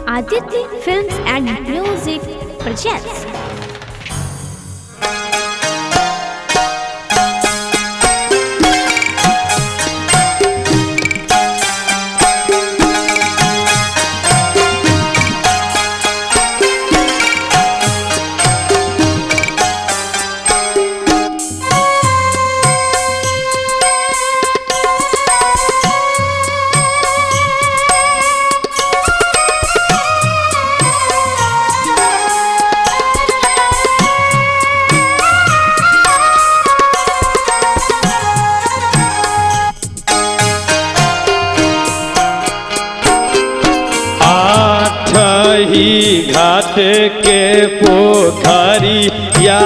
Aditi Films and Music presents. घाट के पोखरी या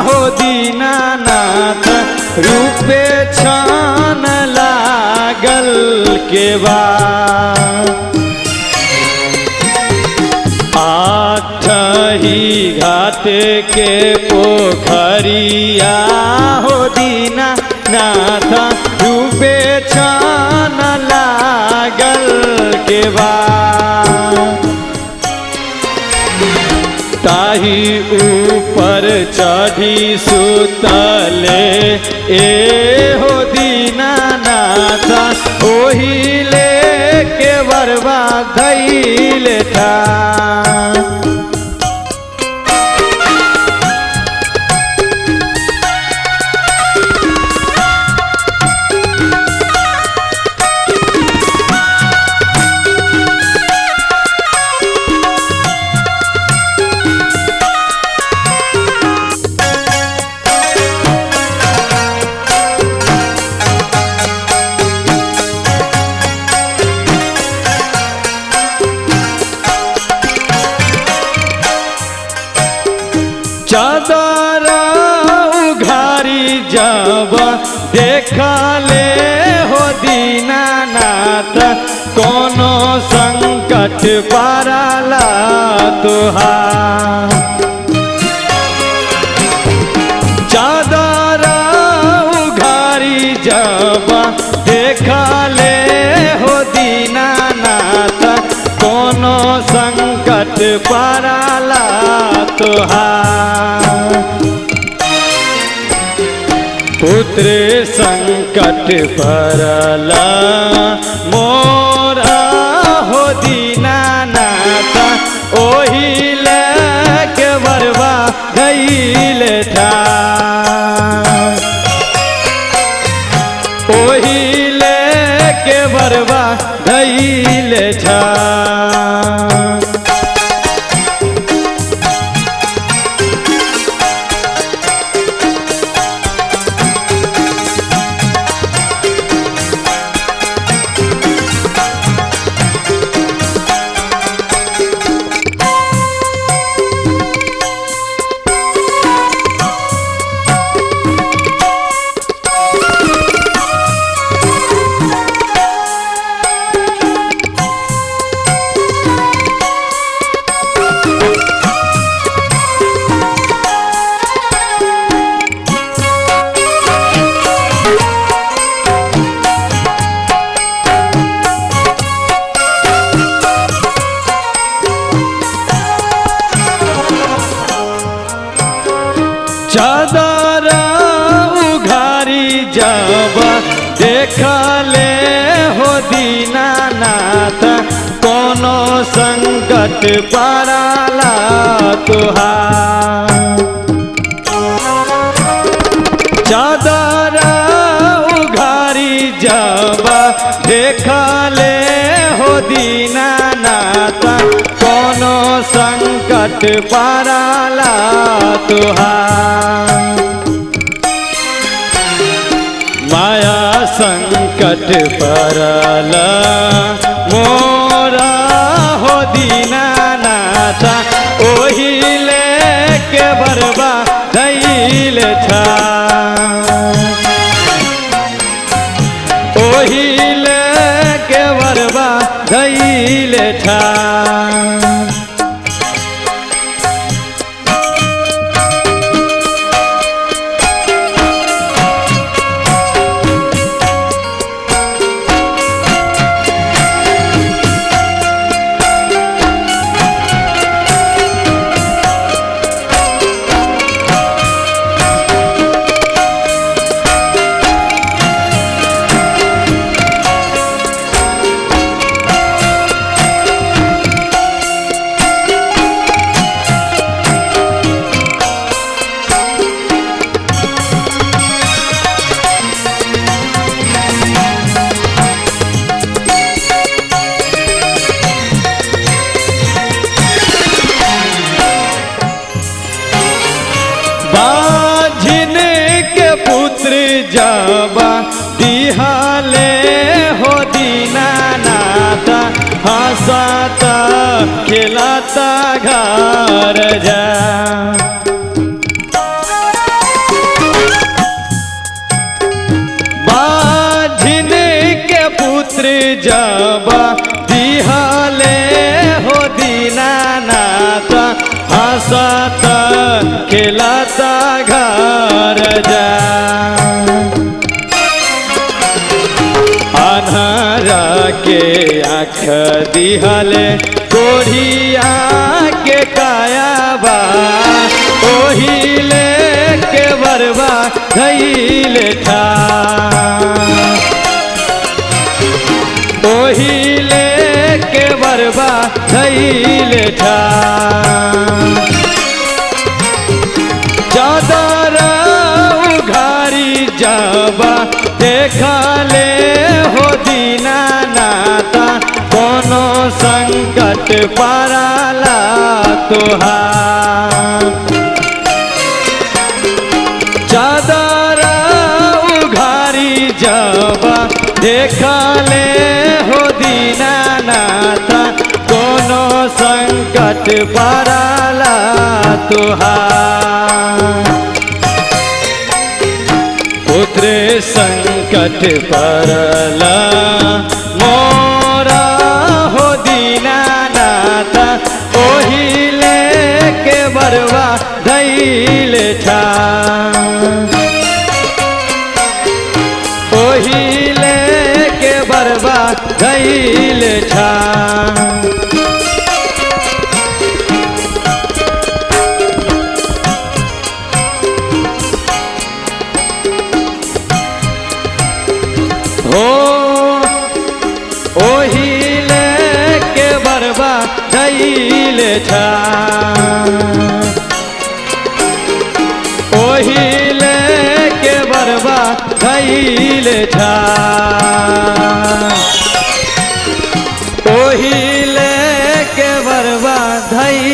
हो दीनानाथ रूपे छान लागल के बा आठही घाट के पोखरी या हो दीनानाथ रूपे छान लागल के बा ताही ऊपर चढ़ी सुतले ए हो दीनानाथ ओही ले के बरबा धैल था चादर उघारी जब देखले हो दीनानाथ कोनो संकट पाराला तुहार चादर उघारी जब देखले हो दीनानाथ कोनो संकट पाराला तुहार पुत्र संकट परला मोरा हो दीनानाथ ओही लेके बरबा धैल था ओही लेके बरबा धैल था चादर उघारी जब देखले हो दीनानाथ कोनो संकट पाराला तुहार चादर उघारी जब देखले हो दीनानाथ कोनो संकट पाराला तुहार माया संकट परला मोरा हो दीनानाथ ओही लेके बरबा धैल था ओही लेके बरबा धैल था जबा दिहाले हो दीनानाथ हंसता खिलाता घर जा बाझिन के पुत्र जबा दिहाले हो दीनानाथ हंसता खिलाता घर जा अन्हरा के आँख दिहले कोढ़िया के कायाबा ओहिले के बरबा धैले था ओहिले के बरबा धैले था चादर उघारी जाबा देखले हो दीनानाथा कोनो संकट पाराला तुहार चादर उघारी जाबा देखले हो दीनानाथा कोनो संकट पाराला तुहार पुत्र संकट परला मोरा हो दीनानाथ ओहिले के बरवा धैले था ओहिले के बरवा धैले था ओहिले के बरबा धैले था ओहिले के बरबा धैले था ओहिले के बरबा धैले